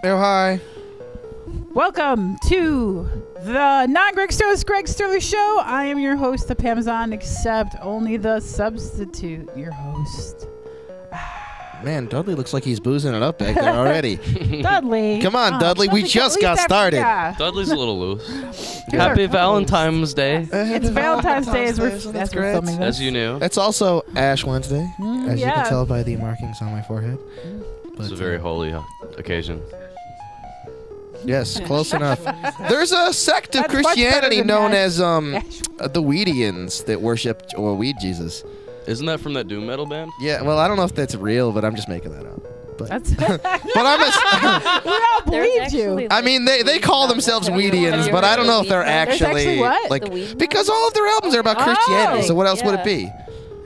Oh, hi. Welcome to the non-Greg Sterlace Show. I am your host, the Pamazon, except only the substitute, your host. Man, Dudley looks like he's boozing it up back there already. Dudley. Come on, Dudley. We just got started. Yeah. Dudley's a little loose. Happy Valentine's Day. It's Valentine's Day as we're so that's filming this. As you knew. It's also Ash Wednesday, as you yeah. can tell by the markings on my forehead. But, It's a very holy occasion. yes, close enough. There's a sect of That's much better Christianity than known Ash. as the Weedians that worship or weed Jesus. Isn't that from that doom metal band? Yeah, well, I don't know if that's real, but I'm just making that up. But, That's but I'm we all believed you. I mean, they call themselves Weedians, but I don't know if they're actually what? like The weed because all of their albums are about Christianity. So what else would it be?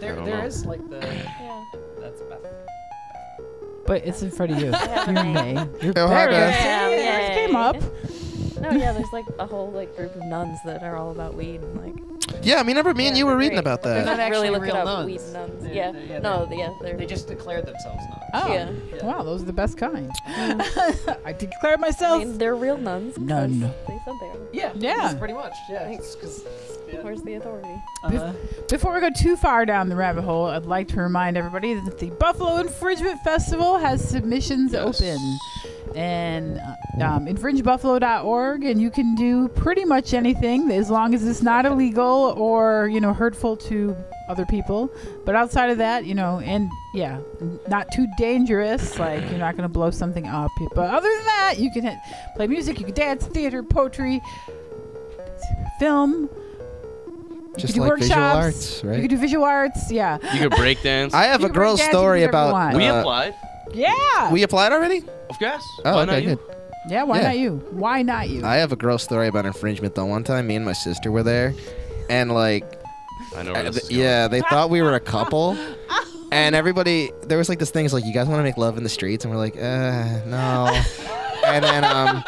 There is like the. Yeah. That's about. But it's in front of you. have a You're name. May. You're Oh, hi, there. Beth. Yeah, See, yeah, yours yeah, came yeah. up. No, yeah, there's like a whole like group of nuns that are all about weed and like. Yeah, I mean, remember me and you were reading about They're that. not really actually look it real up. nuns. Weed nuns. They're- Yeah. they're- No, yeah, they're. They just declared themselves nuns. Oh. Yeah. Wow, those are the best kind. I declare I myself. mean, they're real nuns. 'cause None. They said they are. Yeah. Yeah. that's pretty much. Yeah. Thanks. 'Cause, Where's the authority? Before we go too far down the rabbit hole, I'd like to remind everybody that the Buffalo Infringement Festival has submissions open. And infringebuffalo.org, and you can do pretty much anything as long as it's not illegal or, hurtful to other people. But outside of that, and yeah, not too dangerous, like you're not going to blow something up. But other than that, you can play music, you can dance, theater, poetry, film. Just you can do like visual workshops. arts, You right? can do visual arts, yeah. You could break dance. I have You a can break girl's dance, you story can do whatever you about. want. We applied. Yeah. We applied already? Of course. Oh, Why okay, not you? good. Yeah, why Yeah. not you? Why not you? I have a girl story about infringement though. One time, me and my sister were there, and like, I know where this is going. yeah, they thought we were a couple, and everybody there was like this thing. It's like, you guys want to make love in the streets, and we're like, no, and then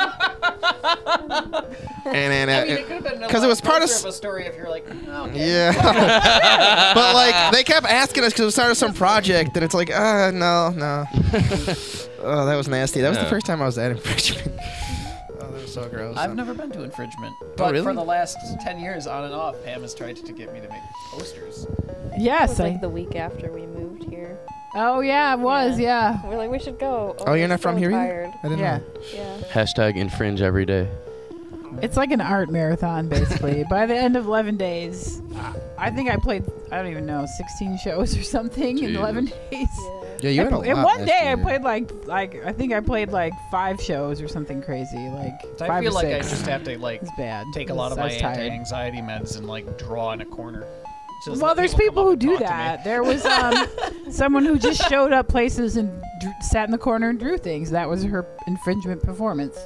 because it was part of. of a story if you're like, oh, okay. Yeah. But like they kept asking us because it was part of some project, and it's like, no. Oh, that was nasty. That was the Yeah. first time I was at infringement. Oh, that was so gross. I've never been to infringement, but really? for the last 10 years, on and off, Pam has tried to get me to make posters. It Yes, was like the week after we moved here. Oh yeah, it was. Yeah. We're like, we should go. Oh, you're we're not from so here either? tired. I didn't Yeah. know. Yeah. Hashtag infringe every day. It's like an art marathon, basically. By the end of 11 days, I think I played, I don't even know, 16 shows or something in Jesus. 11 days. Yeah. Yeah, you had a lot. In one last day, I year. played like I think I played like 5 shows or something crazy, like So 5 I feel or like 6. I just have to like It's bad. take a lot of I my was tired. anti-anxiety meds and like draw in a corner. Just Well, let there's come people up who and do talk to me. that. There was someone who just showed up places and sat in the corner and drew things. That was her infringement performance.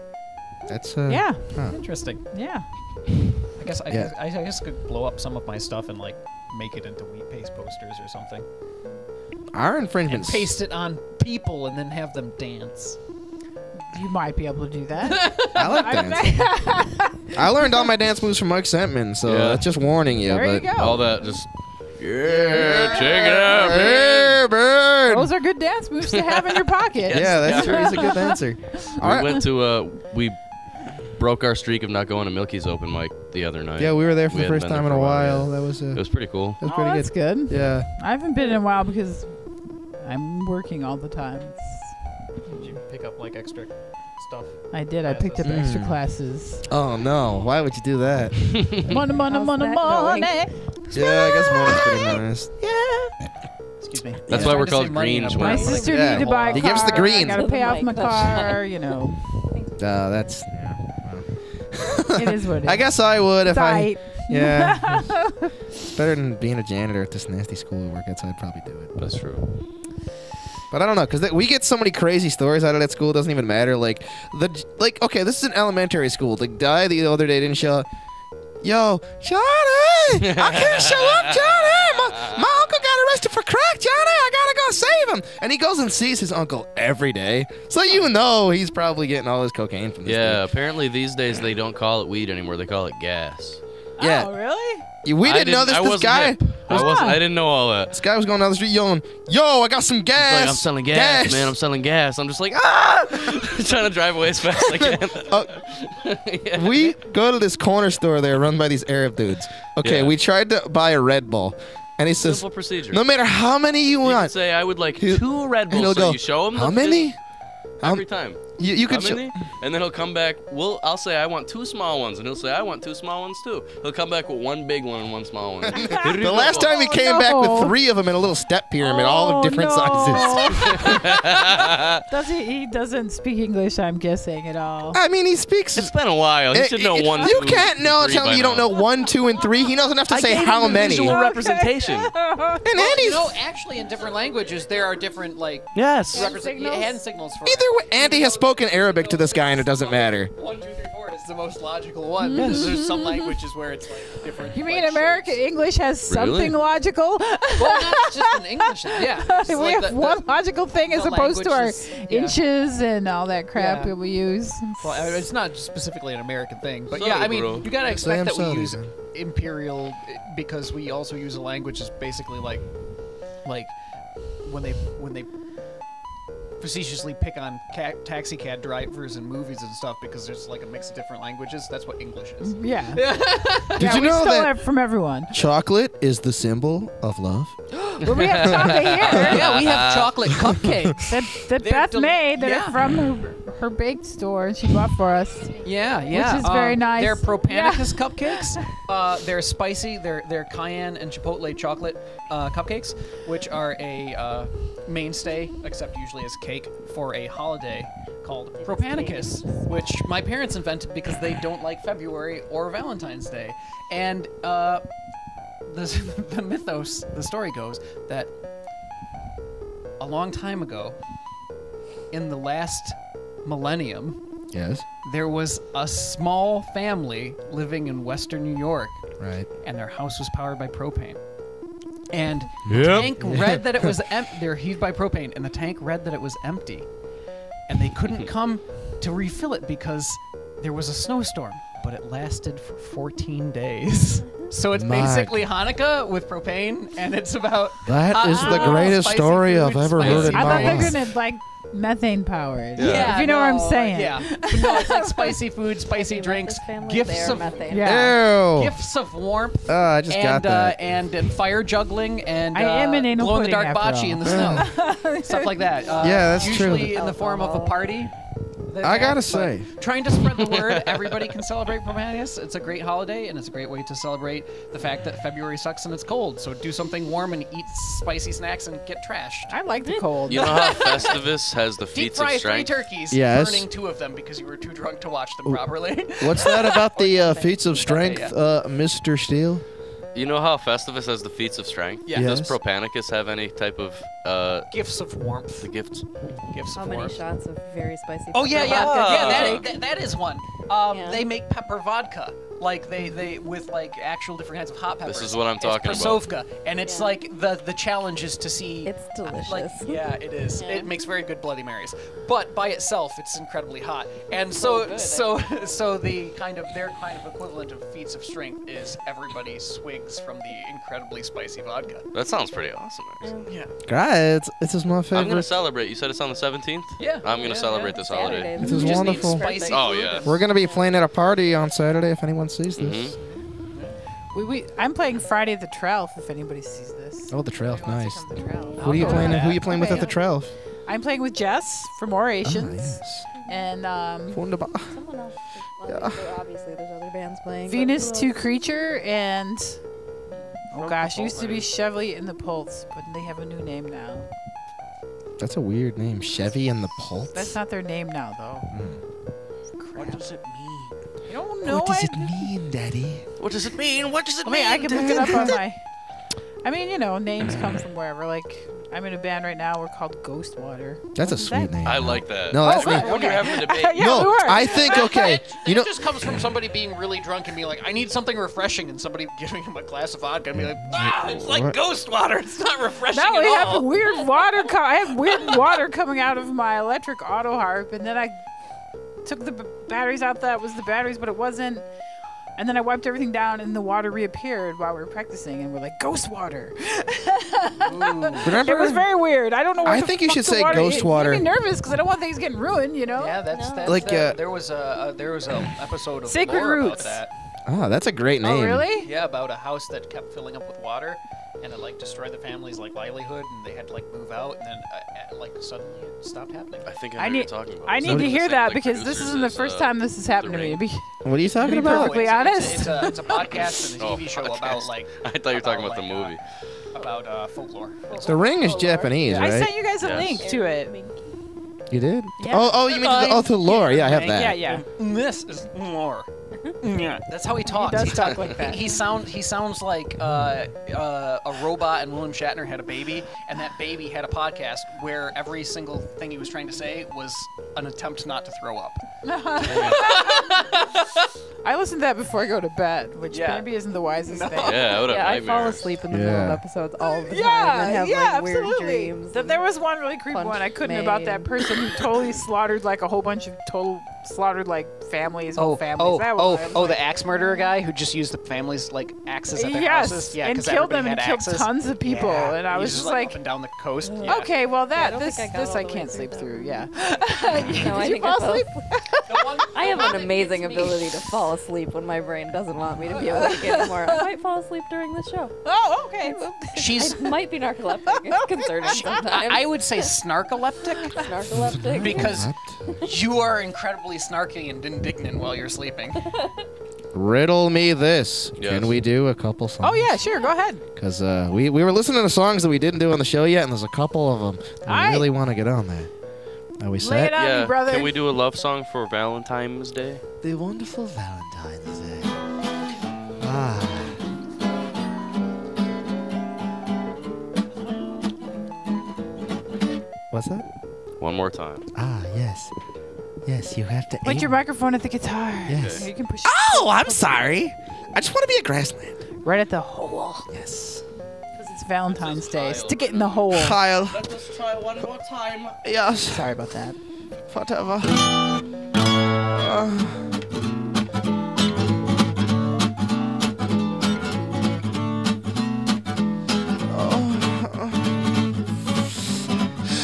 That's Yeah, Interesting. yeah. I guess Yeah. I guess could blow up some of my stuff and like make it into wheat paste posters or something, our and infringements. paste it on people and then have them dance. You might be able to do that. I like dancing. I learned all my dance moves from Mike Sentman, so Yeah. that's just warning you. There you but go. All that just. Yeah, check it out, man. Hey, bird. Those are good dance moves to have in your pocket. Yeah, that's true. He's a good dancer. We All right. went to we broke our streak of not going to Milky's open mic the other night. Yeah, we were there for We the hadn't first been time there in a for a while, while. yeah. That was It was pretty cool. that was Oh, pretty that's good. good. Yeah. I haven't been in a while because I'm working all the time. Did you pick up like extra stuff? I did. I picked up Mm. extra classes. Oh no! Why would you do that? Money, money, How's money, that money. Yeah, I guess Mona's pretty nice. Excuse me. That's Yeah. why we're Trying to called save money Green in a Schwinn. My bunch of sister things. Yeah. needed to buy a He car. gives the green. I gotta pay off my That's- car. You know, That's. it is what it is. I guess I would if I. Tight. Yeah. It's better than being a janitor at this nasty school we work at, so I'd probably do it. That's true. But I don't know, because we get so many crazy stories out of that school. It doesn't even matter. Okay, this is an elementary school. The guy the other day didn't show up. Yo, Johnny! I can't show up, Johnny! My uncle got arrested for crack, Johnny! I gotta go save him! And he goes and sees his uncle every day. So you know he's probably getting all his cocaine from this Yeah, dude. apparently these days they don't call it weed anymore. They call it gas. Yeah. Oh, really? We didn't know this. I This wasn't guy. hip. I didn't know all that. This guy was going down the street yelling, "Yo, I got some gas! Like, I'm selling gas, man. I'm selling gas. I'm just like, trying to drive away as fast as I can. Yeah. We go to this corner store there run by these Arab dudes. Okay, Yeah. we tried to buy a Red Bull. And he says, Simple procedure. no matter how many you You can want. say, I would like He'll- 2 Red and he'll Bulls. So go, you show him. how many? Every time. You How could show. many? And then he'll come back. I'll say I want 2 small ones, and he'll say I want 2 small ones too. He'll come back with 1 big one and 1 small one. The last time he came back with 3 of them in a little step pyramid, all of different sizes. He doesn't speak English, I'm guessing, at all. I mean, he speaks. It's been a while. He should know 1. You 2, can't know. 3 Tell by me you don't now. know 1, 2, and 3. He knows enough to say I gave how him the many. Visual representation. And Well, Andy's. you know, actually, in different languages, there are different Yes. hand signals for Either way, Andy has spoken Arabic to this guy, and it doesn't matter. 1, 2, 3, 4 is the most logical one. There's some languages where it's like different. You mean like, American shapes. English has something logical? Well, not just in English. Yeah. It's we like have one logical thing as the opposed to our language is- yeah. inches and all that crap Yeah. that we use. Well, it's not specifically an American thing, but Sorry, yeah, I mean, bro. you gotta expect Sam that we sorry, use man. imperial because we also use a language that's basically like when they facetiously pick on taxi cab drivers in movies and stuff because there's like a mix of different languages. That's what English is. Yeah. Did you we know stole that it from everyone. chocolate is the symbol of love? Well, we have chocolate here Yeah, we have chocolate cupcakes. that They're Beth made that yeah. are from her baked store and she bought for us. Yeah, Which is very nice. They're Propanicus cupcakes. They're spicy. They're cayenne and chipotle chocolate cupcakes, which are a mainstay, except usually as cake, for a holiday called Propanicus, which my parents invented because they don't like February or Valentine's Day. And the mythos, the story goes that a long time ago, in the last millennium, Yes. there was a small family living in western New York, Right. and their house was powered by propane. And the tank read that it was they're heated by propane, and the tank read that it was empty. And they couldn't come to refill it because there was a snowstorm, but it lasted for 14 days. So it's basically Hanukkah with propane, and it's about That is the greatest spicy story food, I've ever heard in I my thought they were life. gonna like methane powered. Yeah. If you know what I'm saying. Yeah. But no, it's like spicy food, spicy drinks, gifts of Yeah. Ew. gifts of warmth. I just got that. And fire juggling and I am an anal glow in the dark pudding, after bocce all. in the snow, stuff like that. Yeah, that's true. Usually in the form of a party. I gotta say. Trying to spread the word, everybody can celebrate Propanicus. It's a great holiday, and it's a great way to celebrate the fact that February sucks and it's cold. So do something warm and eat spicy snacks and get trashed. I like the cold. You know how Festivus has the Deep feats of fry 3 strength? turkeys, Yes. burning 2 of them because you were too drunk to watch them properly. What's that about the feats of Okay, strength, yeah. Mr. Steele? You know how Festivus has the feats of strength? Yeah. Does Yes. Propanicus have any type of Gifts of warmth. the gifts? Gifts How of many warmth. shots of very spicy? Oh yeah, pepper yeah, vodka yeah. do you take? That is one. Yeah. They make pepper vodka, like they with like actual different kinds of hot peppers. This is what I'm talking it's about. Persovka, and it's Yeah. like the challenge is to see. It's delicious. Like, yeah, it is. Yeah. It makes very good Bloody Marys, but by itself, it's incredibly hot. And so good, so the their kind of equivalent of feats of strength is everybody swigs from the incredibly spicy vodka. That sounds pretty awesome, actually. Yeah. Great. This is my I'm gonna favorite. celebrate. You said it's on the 17th? Yeah. I'm gonna Yeah, celebrate yeah. this Saturday. holiday. This is We just need wonderful. spicy Oh, food. yeah. We're gonna be playing at a party on Saturday if anyone sees this. I'm playing Friday the 12th. If anybody sees this. Oh, the trail, Anybody wants nice. to come to the 12th. Who are you I'll go playing? with Who are that. you playing with at the Okay. trail? I'm playing with Jess from Orations. yes. And Wunderbar. Someone else. Yeah. Obviously, there's other bands playing. but Venus who 2 else? Creature and oh gosh, it used to be Chevy and the Pulse, but they have a new name now. That's a weird name. Chevy and the Pulse. That's not their name now, though. What does it mean? I don't know. What does it mean, Daddy? What does it mean? What does it I mean, I can look it up on my. I mean, you know, names come from wherever. Like, I'm in a band right now. We're called Ghostwater. That's a What does sweet that name. I like that. No, that's Oh, not. good. When you're having a debate. Yeah, no, we were. I think okay. You know, It just comes from somebody being really drunk and being like, I need something refreshing, and somebody giving him a glass of vodka and be like, it's like What? ghost water. It's not refreshing No, at we have all. weird water. I have weird water coming out of my electric auto harp, and then I took the batteries out. That was the batteries, but it wasn't. And then I wiped everything down, and the water reappeared while we were practicing, and we're like, ghost water. Remember? It was very weird. I don't know what I the think you fuck should the say water ghost is. water. It made me nervous because I don't want things getting ruined, you know? Yeah, that's Like, there was a episode of Sacred lore Roots. about that. Oh, that's a great name. Oh, really? Yeah, about a house that kept filling up with water, and it like destroyed the family's like livelihood, and they had to like move out, and then like suddenly it stopped happening. I think I I know need, what you're talking about. I need Somebody to was hear saying, that like, because this isn't the producers first as, time this has happened to me. Ring. What are you talking Be about? perfectly honest. It's a podcast and a TV show about podcast. like. I thought you were talking about the movie. About folklore. The Ring is Japanese, I right? sent you guys a Yes. link to it. You did? Yeah. Oh, you mean to lore? Yeah, I have that. Yeah. This is lore. Yeah, that's how he talks. does talk like that. He sounds like a robot, and William Shatner had a baby, and that baby had a podcast where every single thing he was trying to say was an attempt not to throw up. I listen to that before I go to bed, which Yeah. maybe isn't the wisest thing. Yeah, I would have Yeah, I fall nightmares. asleep in the middle of Yeah. episodes all the time Yeah, and have yeah, like weird absolutely. dreams. There was one really creepy Punch one I couldn't May about that and- person who totally slaughtered like a whole bunch of slaughtered like families, whole families. That was the axe murderer guy who just used the family's like axes at their yes, houses. Yeah, and 'cause killed them everybody and had killed axes. tons of people, Yeah, and I he was just like, up and down the coast. Yeah. okay, well I don't this think I got all I the way can't through sleep that. through. Yeah. No, I Did you think fall I fell asleep? I have an amazing ability to fall asleep when my brain doesn't want me to be awake anymore. I might fall asleep during the show. Oh, okay. She's. I might be narcoleptic. It's concerning sometimes. I would say snarkoleptic narcoleptic. because you are incredibly snarky and indignant while you're sleeping. Riddle me this. Yes. Can we do a couple songs? Oh yeah, sure. Go ahead. Because we were listening to songs that we didn't do on the show yet, and there's a couple of them that we Alright. really want to get on there. Are we Lay set? it on Yeah. me, brother. Can we do a love song for Valentine's Day? The wonderful Valentine's Day. Ah. What's that? One more time. Ah, yes. Yes, you have to Put your microphone at the guitar. Yes. You can push Oh, I'm sorry. I just want to be a grassland. right at the hole. Yes. Because it's Valentine's Day. Stick it in the hole. Kyle. Let us try one more time. Yes. Sorry about that. Whatever.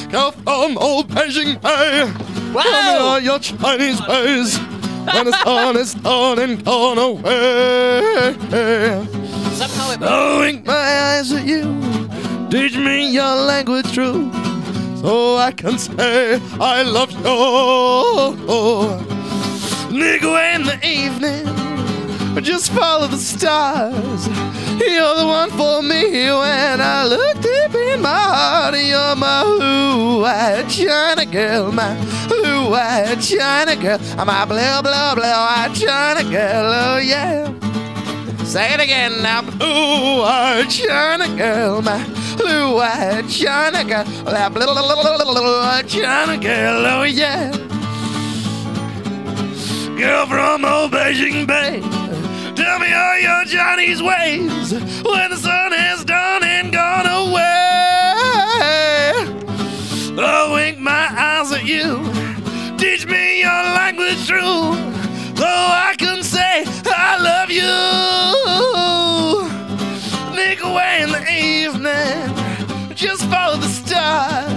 Go from old Beijing Bay. Tell me your Chinese ways. When the sun is gone and gone away. Somehow it. Blowing my eyes at you. Teach me your language true. So I can say I love you. Sneak away in the evening. Just follow the stars. You're the one for me when I look deep in my heart. You're my blue-eyed China girl, my blue-eyed China girl. My blue-eyed China girl, oh yeah. Say it again now, blue-eyed China girl, my blue-eyed China girl. That blue-eyed China girl, oh yeah. Girl from old Beijing Bay, tell me all your Chinese ways when the sun has done and gone away. I'll wink my eyes at you, teach me your language true, so I can say I love you. Sneak away in the evening, just follow the stars.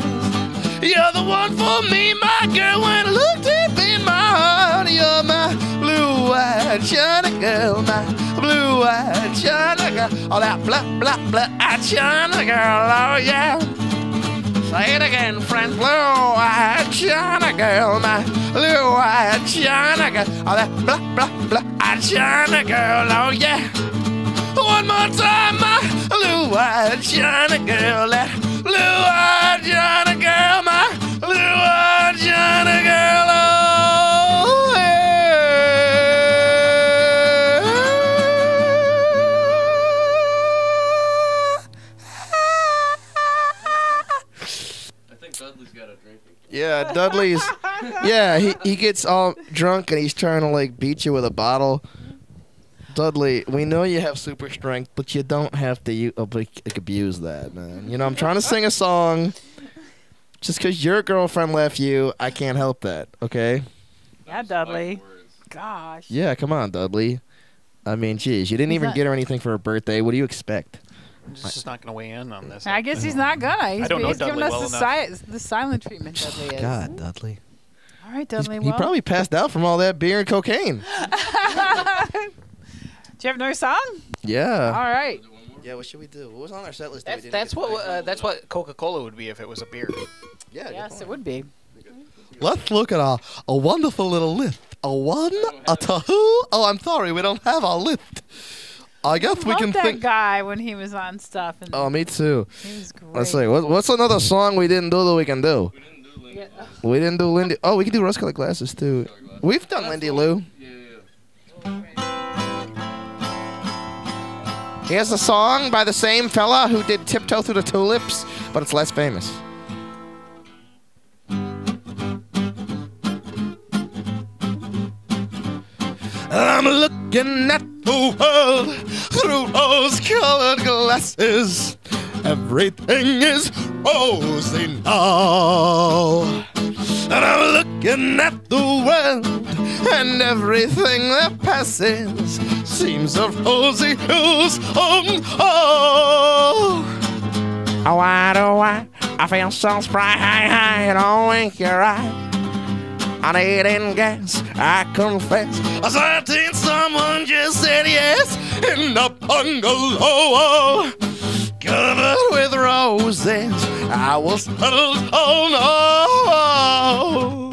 You're the one for me, my girl, when I look deep in my heart. You're my blue-eyed China girl, my blue-eyed China girl. Oh, that blue-eyed China girl, oh yeah. Say it again, friend, blue-eyed China girl, my blue-eyed China girl. Oh, that blue-eyed China girl, oh yeah. One more time, my blue-eyed China girl, that blue-eyed China girl, my blue-eyed China girl, oh I think Dudley's got a drink. Yeah, Dudley's. Yeah, he gets all drunk and he's trying to like beat you with a bottle. Dudley, we know you have super strength, but you don't have to abuse that, man. You know, I'm trying to sing a song. Just because your girlfriend left you, I can't help that, okay? Yeah, Dudley. Gosh. Yeah, come on, Dudley. I mean, geez, you didn't even get her anything for her birthday. What do you expect? I'm just not going to weigh in on this. I guess he's not gonna. He's, I don't know he's giving Dudley us well the silent treatment. Dudley is. God, Dudley. All right, Dudley. He probably passed out from all that beer and cocaine. Do you have another song? Yeah. All right. Yeah, what should we do? What was on our set list? That's what Coca-Cola would be if it was a beer. Yeah. Yes, it would be. Let's look at a wonderful little lift. A one, a two. Oh, I'm sorry, we don't have a lift. I guess we can that think. guy when he was on stuff. And Oh, me too. he was great. Let's see. What's another song we didn't do that we can do? We didn't do Lindy. Oh, we can do rose-colored glasses too. We've done Lindy Lou. Here's a song by the same fella who did Tiptoe Through the Tulips, but it's less famous. I'm looking at the world through rose-colored glasses. Everything is rosy now. And I'm looking at the world, and everything that passes seems of rosy hues. Oh, why do I feel so bright? Don't wink your eye. I need in gas, I confess. I think someone just said yes in the bungalow covered with roses. I was huddled, oh no,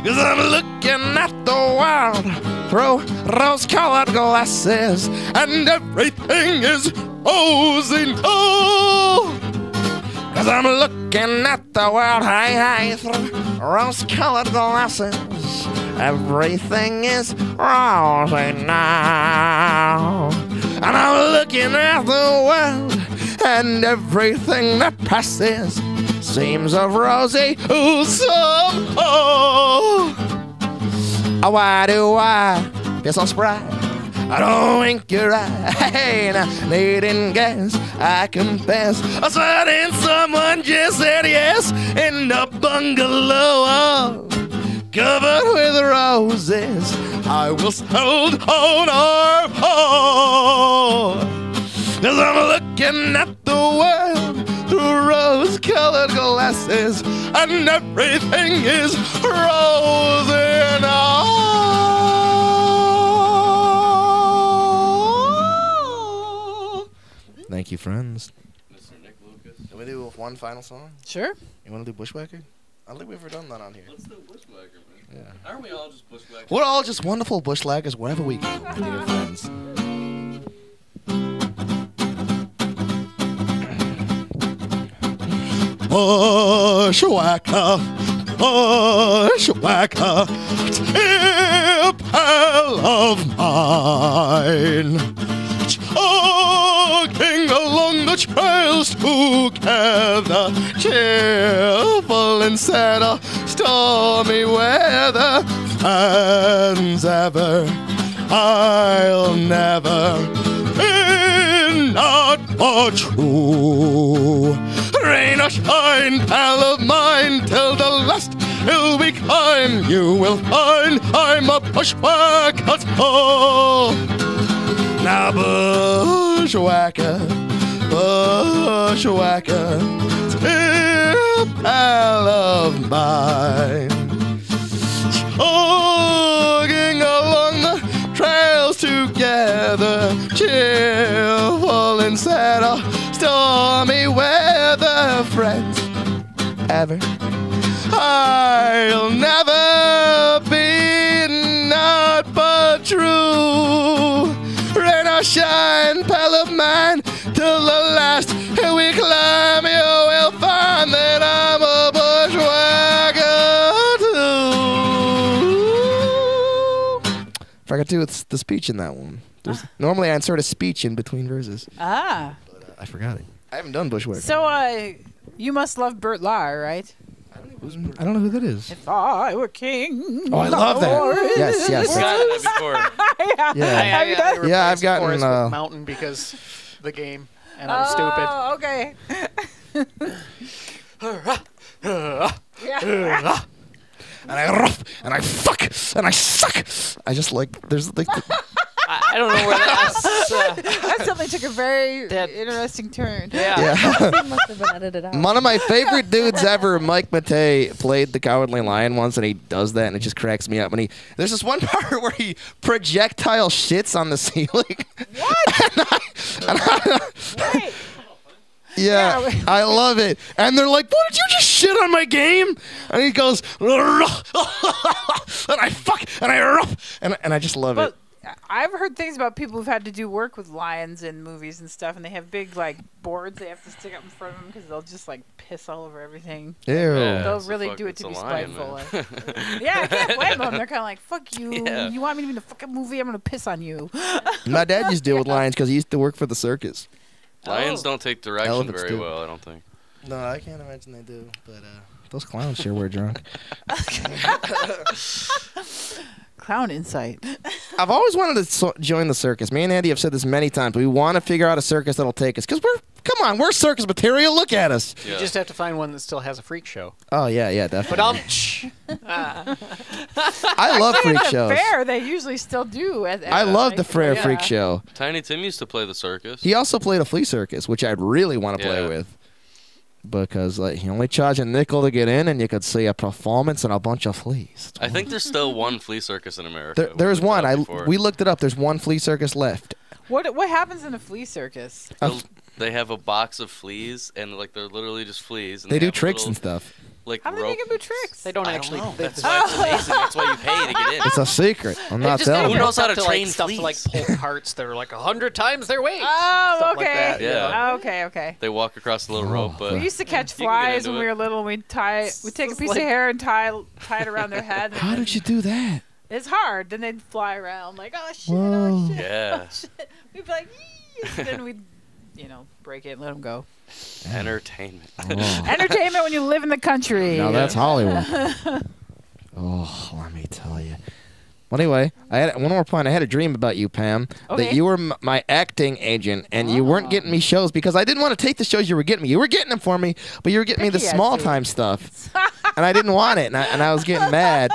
'cause I'm looking at the world through rose-colored glasses, and everything is rosy, oh. 'Cause I'm looking at the world, hey, through rose-colored glasses. Everything is rosy now. And I'm looking at the world, and everything that passes seems of rosy hues. Oh, why do I feel so spry? I don't wink your eye, and I needn't guess, I confess. I said, and someone just said yes in the bungalow covered with roses. I was held on our home, 'cause I'm looking at the world through rose-colored glasses, and everything is rosy now. Thank you, friends. Mr. Nick Lucas. Can we do one final song? Sure. You want to do Bushwhacker? I don't think we've ever done that on here. Let's do Bushwhacker, man. Yeah. Aren't we all just Bushwhackers? We're all just wonderful bushwhackers wherever we go, my dear friends. Bushwhacker, bushwhacker, tip pal of mine. Jogging along the trails together, cheerful in sad or stormy weather. Friends ever, I'll never be not for true. Rain or shine, pal of mine, till the last hill we climb, you will find I'm a bushwhacker. Oh, now bushwhacker, bushwhacker, dear pal of mine. Jogging along the trails together, cheerful in sad or stormy weather. Friends ever, I'll never be not but true. Rain or shine, pal of mine, till the last hill we climb, you will find that I'm a bushwhacker too. Forgot to do the speech in that one. Normally I insert a speech in between verses. Ah. But I forgot it. I haven't done Bushwhacker. So, you must love Bert Lahr, right? I don't know who that is. If I were king. Oh, I love that. Yes, yes. We've gotten that before. Yeah. Have you done? Yeah, I've gotten, Forest with Mountain because the game, and I'm stupid. Oh, okay. And I rough, and I fuck, and I suck. I just like, there's like, I I don't know where that's. That suddenly took a very That- interesting turn. Yeah. It must have been edited out. One of my favorite dudes ever, Mike Matei, played the Cowardly Lion once, and he does that, and it just cracks me up. And there's this one part where he projectile shits on the ceiling. What? Wait. Yeah, Yeah. I love it. And they're like, "What, did you just shit on my game?" And he goes, and I just love it. But I've heard things about people who've had to do work with lions in movies and stuff, and they have big like boards they have to stick up in front of them because they'll just like piss all over everything. Ew. Yeah, They'll it's a really fuck- do it it's to a be lion, spiteful. man. Yeah, I can't blame them. They're kind of like, "Fuck you! Yeah. You want me to be in a fucking movie? I'm gonna piss on you." My dad used to deal with lions because he used to work for the circus. Lions Oh. don't take direction Elephants very do. well, I don't think. No, I can't imagine they do. But those clowns sure were drunk. Clown insight. I've always wanted to join the circus. Me and Andy have said this many times. We want to figure out a circus that'll take us. Because we're circus material. Look at us. Yeah. You just have to find one that still has a freak show. Oh, yeah, But definitely. I love freak shows. Fair, they usually still do. I love the Frere Yeah. Freak Show. Tiny Tim used to play the circus. He also played a flea circus, which I'd really want to play Yeah. with. Because you only charge a nickel to get in, and you could see a performance and a bunch of fleas. I think there's still one flea circus in America. There's We looked it one. up before. We looked it up. There's one flea circus left. What happens in a flea circus? They have a box of fleas, and like they're literally just fleas. And They do have tricks little, and stuff. like How do they rope. make them do tricks? They don't I actually. don't know. They, That's why it's amazing. That's why you pay to get in. It's a secret. I'm not just telling Who you. knows how to like, train stuff to like fleas? pull carts that are like 100 times their weight. Oh, Stuff okay. like that, you Yeah. know? Oh, okay. They walk across the little rope, but We used to catch You can get flies into when we it. were little. And we'd take a piece like- of hair and tie it around their head. and How then- did you do that? It's hard. Then they'd fly around like, oh shit, Whoa. oh shit, Yeah. oh shit. We'd be like, yee! And then we'd, break it and let them go. entertainment. Oh. Entertainment when you live in the country. Now that's Hollywood. Oh, let me tell you. Well, anyway, I had one more point. I had a dream about you, Pam, Okay. that you were my acting agent, and you weren't getting me shows because I didn't want to take the shows you were getting me. You were getting them for me, but you were getting me the Picky, I small see. time stuff, and I didn't want it, and I was getting mad.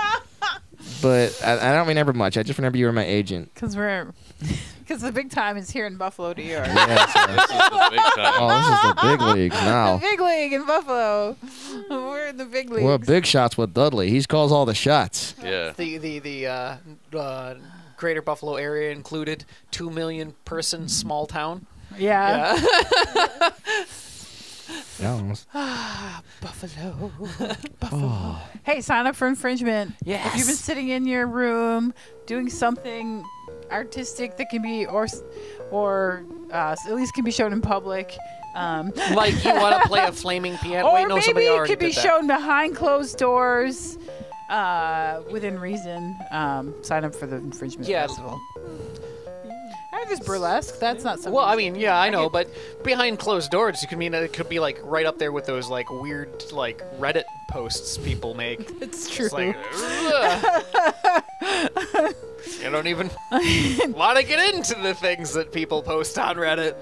But I don't remember much. I just remember you were my agent. Because the big time is here in Buffalo, New York. Yeah, so- This is the big time. oh, this is the big league The now. big league in Buffalo. We're in the big league. We're big shots with Dudley. He calls all the shots. Yeah. The Greater Buffalo area included 2 million person small town. Yeah. Yeah. Yeah, almost. Buffalo. Buffalo. Hey, sign up for infringement. Yes. If you've been sitting in your room doing something artistic that can be, or at least can be shown in public. Like you want to play a flaming piano. Or Wait, no, maybe somebody it already could be did that. shown behind closed doors, within reason. Sign up for the infringement Yeah. festival. I there's burlesque. That's not something. Well, I mean, yeah, I know, but behind closed doors, you could mean it could be like right up there with those like weird like Reddit posts people make. it's true. It's like, ugh. You don't even want to get into the things that people post on Reddit.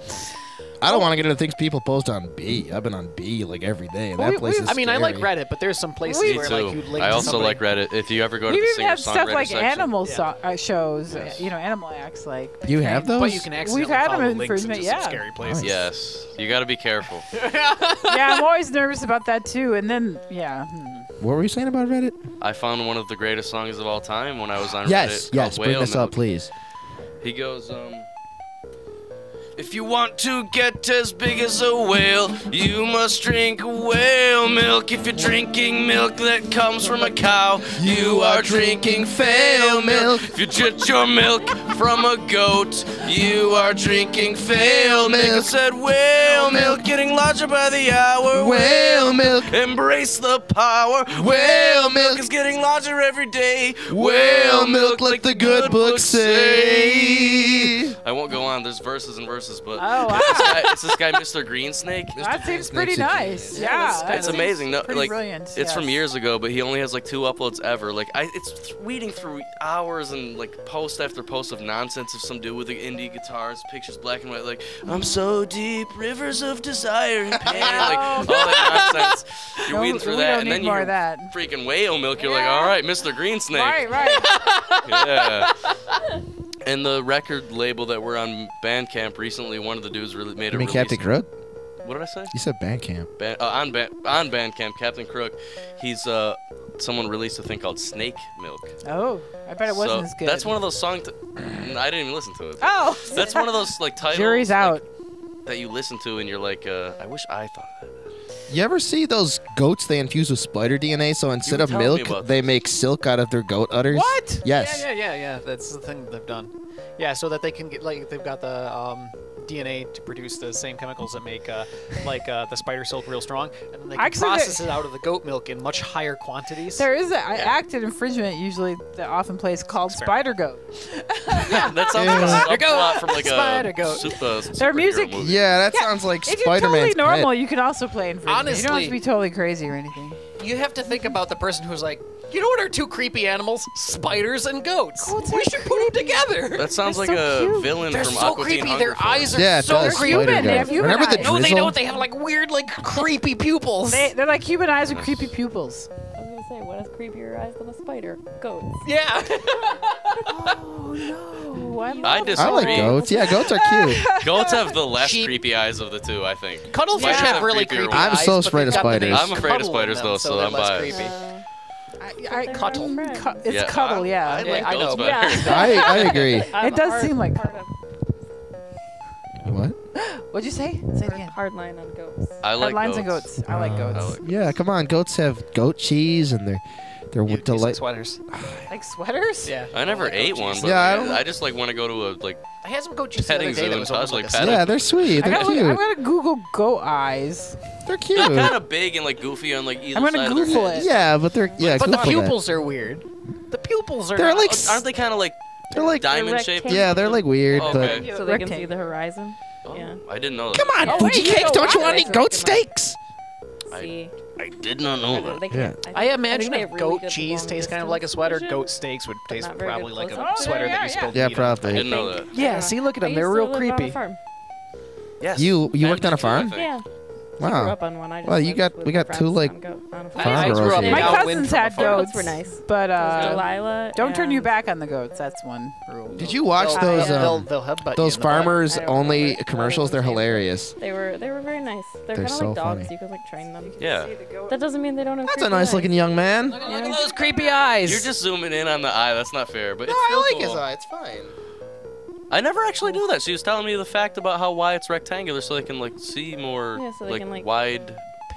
I don't want to get into things people post on B. I've been on B like every day, and Well, that place is I mean, I like scary. Reddit, but there's some places Me where too. like you'd link I to also somebody. like Reddit. If you ever go to We the even have singer-songwriter stuff like section, animal Yeah. shows, Yes. animal acts like. You have those? But you can accidentally had 'em follow in links infringement, into some yeah. scary places. Yes, you got to be careful. Yeah, I'm always nervous about that too. And then, What were you saying about Reddit? I found one of the greatest songs of all time when I was on Yes, Reddit. yes. called Bring Whale this Milk. up, please. He goes, if you want to get as big as a whale, you must drink whale milk. If you're drinking milk that comes from a cow, you are drinking fail milk. If you get your milk from a goat, you are drinking fail milk. I said whale milk, getting larger by the hour. Whale milk. Embrace the power. Whale milk is getting larger every day. Whale milk, like the good books say. I won't go on. There's verses and verses, but Oh, wow. it's this guy, Mr. Greensnake. That seems pretty Snake's a nice. genius. Yeah, that It's seems amazing. No, pretty like brilliant. it's from yes. years ago, but he only has like 2 uploads ever. Like it's weeding through hours and like post after post of nonsense of some dude with the indie guitars, pictures black and white, like I'm so deep, rivers of desire and pain, like all that nonsense. You're No, weeding through we that, don't and need then more you're of that. freaking whale milk. You're like, Yeah. all right, Mr. Greensnake. Right. Yeah. And the record label that we're on Bandcamp recently, one of the dudes made a You mean release. Captain Crook? What did I say? You said Bandcamp. On Bandcamp, Captain Crook, he's someone released a thing called Snake Milk. Oh, I bet it wasn't as good. That's one of those songs. I didn't even listen to it. Oh, That's one of those like titles. jury's out. That you listen to and you're like, I wish I thought that. You ever see those goats they infuse with spider DNA? So instead of telling me milk, about they this. make silk out of their goat udders? What? Yes. Yeah. That's the thing they've done. Yeah, so that they can get they've got the DNA to produce the same chemicals that make the spider silk real strong, and then they can Actually, process it out of the goat milk in much higher quantities. There is an acted infringement usually that often plays called Spider Goat. That sounds like a subplot from like Spider a goat. Their music- movie. Yeah, that sounds like If you're Spider-Man's totally normal, pet. you can also play infringement. You don't have Honestly- to be totally crazy or anything. You have to think about the person who's like, you know what are two creepy animals? Spiders and goats. Goats We are should put them together. That sounds They're like so a cute. villain They're from so Aqua Teen creepy. Hunger Their Force. eyes are Yeah, it so does. creepy. Spider Human, they goat. have human Whenever the eyes. No, they drizzle- don't. They have like weird, like creepy pupils. They're like human eyes with creepy pupils. I was gonna say, what has creepier eyes than a spider? Goats. Yeah. Oh no! I I disagree. like goats. Yeah, goats are cute. Goats have the less Sheep. creepy eyes of the two, I think. Cuttlefish Spiders have have really creepier creepy ones. I'm eyes. so but afraid they've of got the spiders. name I'm afraid of Cuddle in spiders, them, though, so so they're I'm less biased. creepy. Cuddle. It's Yeah, cuddle, yeah. I like I goats know. better. I agree. It does seem like hard, What? What'd you say? Say it again. hard line on goats. I like Lines and goats. goats. I like I goats. like- Yeah, come on. Goats have goat cheese and they're You decent delight. sweaters. Like sweaters? Yeah. I never like ate goat one, cheese. but Yeah, I like, don't- I just like want to go to a like I had some goat cheese the other petting day zoo that and was touch almost like like pet a it. Yeah, they're sweet. I They're gotta look, I'm cute. gonna Google goat eyes. They're cute. They're kind of big and like goofy on like either I'm gonna side of their Google heads. it. Yeah, but they're But the Google that. pupils are weird. The pupils are They're not- like Aren't they kind of like they're like diamond shaped? yeah, they're like weird, Okay. but So they can see the horizon. Oh, Yeah. I didn't know that. come on, Oh, Fuji wait, you cakes, know don't you why? want any goat steaks? See. I did not know that. They can, I imagine think they if have really goat good cheese long tastes kind of distance like a sweater, vision, goat steaks would taste not very probably good like a close-up. sweater Yeah, that you yeah, spilled Yeah, meat on. probably. I didn't know that. Yeah, see, look at them. I They're used to real live on a creepy. farm. Yes. You Ben worked on a did too, I farm? think. Yeah. I grew Wow. up on one. I just Well, you lived got- with we got friends two, like, on a farm farm. I grew girls up here. My downwind cousins from a had farm. goats. Goats were nice. But Delilah. don't turn your and- back on the goats. That's one rule. Did you watch They'll- those they'll headbutt you those in the butt. farmers I don't only remember. commercials? They're hilarious. They were very nice. They're They're kind of so like dogs. funny. You could like train them. Yeah. That doesn't mean they don't have. That's a creepy nice eyes. looking young man. Look at those creepy eyes. You're just zooming in on the eye. That's not fair, but No, it's I still like cool. his eye. It's fine. I never actually knew that. She was telling me the fact about how why it's rectangular, so they can like see more Yeah, so they like can, like, wide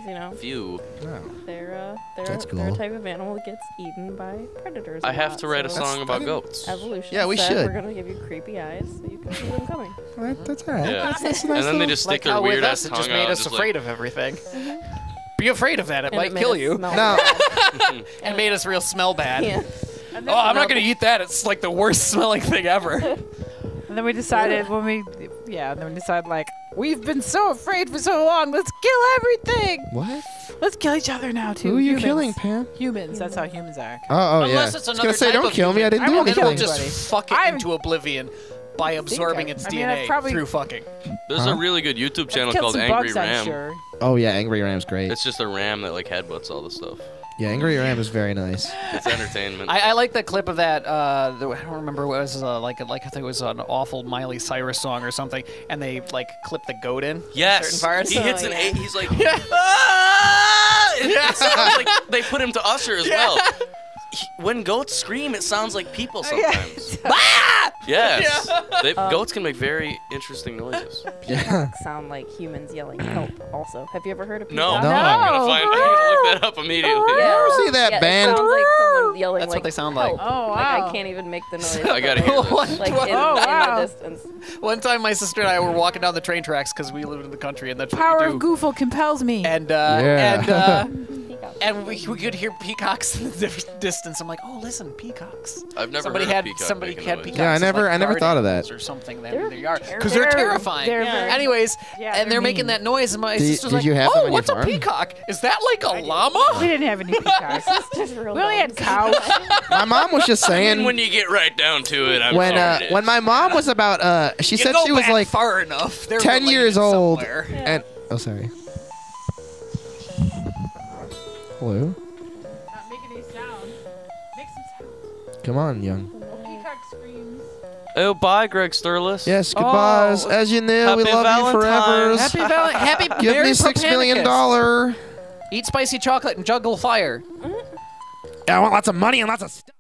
You know, view. No. they're That's they're a cool. type of animal that gets eaten by predators. I a have lot, to write a so song about goats. Evolution. Yeah, we said should. We're gonna give you creepy eyes so you can see them coming. That's all right. Yeah. That's nice And then they little- just Like stick their how with weird us, ass it tongue just made out. us just afraid of everything. Be afraid of that. It And might made kill us you. smell No. bad. And made us real smell bad. Yeah. Oh, I'm not gonna eat that. It's like the worst smelling thing ever. And then we decided and then we decided like we've been so afraid for so long. Let's kill everything. What? Let's kill each other now too. Who are you Humans. killing, Pam? Humans. That's how humans are. Oh, yeah. Unless it's I was another gonna say, type don't of kill me. I didn't I do won't Then kill we'll anything. just anybody. fuck it I'm- into oblivion by absorbing its I mean, DNA I've probably- through fucking. There's Huh? a really good YouTube Let's channel kill called some Angry bugs, I'm Ram. sure. Oh, yeah. Angry Ram's great. It's just a ram that like headbutts all the stuff. Yeah, Angry Ram is very nice. It's entertainment. I like the clip of that. I don't remember what it was like I think it was an awful Miley Cyrus song or something, and they like clip the goat in. Yes, certain parts. he hits Oh, an yeah. 8. He's like, ah! It sounds like they put him to Usher as well. When goats scream, it sounds like people sometimes. Yes, goats can make very interesting noises. Peacocks sound like humans yelling help. Also, have you ever heard of No, peacocks? No. I'm gonna look that up immediately. ever see that yeah, band? It sounds like someone yelling. That's like, what they sound like. help. Oh, Like wow. I can't even make the noise. I gotta hear this. Like in Oh, wow. the distance. One time, my sister and I were walking down the train tracks because we lived in the country, and that's Power what of we do. Goofle compels me. And Yeah. Peacocks. and we could hear peacocks in the distance. I'm like, oh, listen, peacocks. I've never Somebody heard had a peacock somebody making had noise. peacocks. Yeah, I as, never- like, I never guard thought of animals that. or something. They're They are terrible. because they're terrifying. They're Yeah. very- Anyways, Yeah, and they're they're making mean. that noise, and my Did- sister's did like, you have them "Oh, on what's your a farm?" peacock? Is that like a llama?" We didn't have any peacocks. Just real We only had dogs. cows. My mom was just saying And when you get right down to it, I'm when sorry. when my mom was about she You said go she was back like far enough. They're 10 years related old somewhere. and oh sorry. Hello. Not making any sound. Make some sound. Come on, young. Peacock screams. Oh, bye, Greg Sterlace. Yes, goodbyes. As you know, we Happy love you forever. Valentine's. Happy Give Merry me $6 million. Propanicus. Eat spicy chocolate and juggle fire. Yeah, I want lots of money and lots of stuff.